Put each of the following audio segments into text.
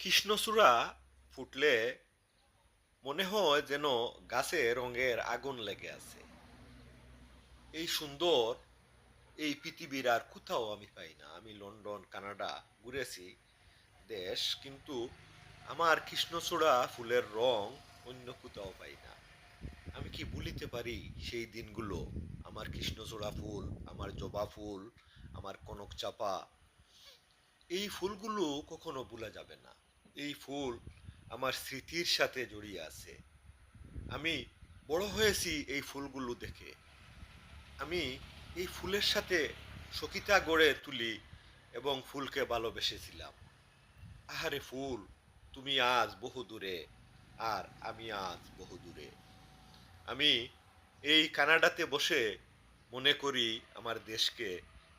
কৃষ্ণচূড়া ফুটলে মনে হয় যেন গাছে রঙের আগুন লেগে আছে। এই সুন্দর এই পৃথিবীর আর কোথাও আমি পাই না। আমি লন্ডন কানাডা ঘুরেছি দেশ, কিন্তু আমার কৃষ্ণচূড়া ফুলের রং অন্য কোথাও পাই না। আমি কি ভুলিতে পারি সেই দিনগুলো? আমার কৃষ্ণচূড়া ফুল, আমার জবা ফুল, আমার কনক চাপা, এই ফুলগুলো কখনো ভোলা যাবে না। এই ফুল আমার স্মৃতির সাথে জড়িয়ে আছে। আমি বড় হয়েছি এই ফুলগুলো দেখে। আমি এই ফুলের সাথে সখিতা গড়ে তুলি এবং ফুলকে ভালোবেসেছিলাম। আহারে ফুল, তুমি আজ বহু দূরে, আর আমি আজ বহু দূরে। আমি এই কানাডাতে বসে মনে করি আমার দেশকে,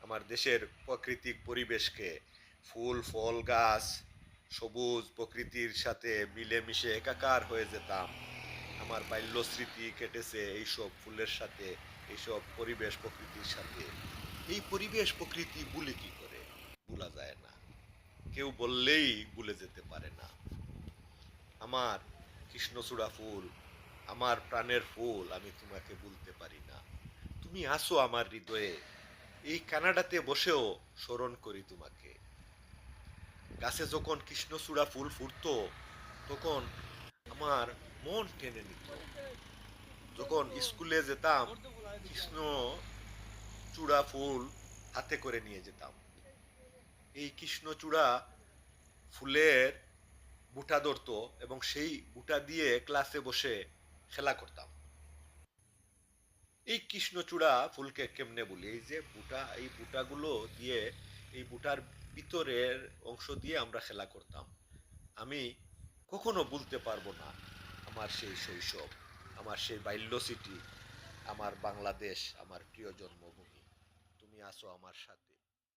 আমার দেশের প্রাকৃতিক পরিবেশকে। ফুল ফল গাছ, সবুজ প্রকৃতির সাথে মিলেমিশে একাকার হয়ে যেতাম। আমার বাল্য স্মৃতি কেটেছে এইসব ফুলের সাথে, এইসব পরিবেশ প্রকৃতির সাথে। এই পরিবেশ প্রকৃতি ভুলে কি করে? ভোলা যায় না, কেউ বললেই ভুলে যেতে পারে না। আমার কৃষ্ণচূড়া ফুল, আমার প্রাণের ফুল, আমি তোমাকে ভুলতে পারি না। তুমি আসো আমার হৃদয়ে। এই কানাডাতে বসেও স্মরণ করি তোমাকে। গাছে যখন কৃষ্ণচূড়া ফুল ফুটতো, তখন আমার মন টেনে নিত। যখন স্কুলে যেতাম, কৃষ্ণচূড়া ফুল হাতে করে নিয়ে যেতাম। এই কৃষ্ণচূড়া ফুলের বুটা ধরতো এবং সেই বুটা দিয়ে ক্লাসে বসে খেলা করতাম। এই কৃষ্ণচূড়া ফুলকে কেমনে বলি, এই যে বুটা, এই বুটাগুলো দিয়ে, এই বুটার ভিতরের অংশ দিয়ে আমরা খেলা করতাম। আমি কখনো ভুলতে পারবো না আমার সেই শৈশব, আমার সেই বাল্য স্মৃতি, আমার বাংলাদেশ, আমার প্রিয় জন্মভূমি। তুমি আছো আমার সাথে।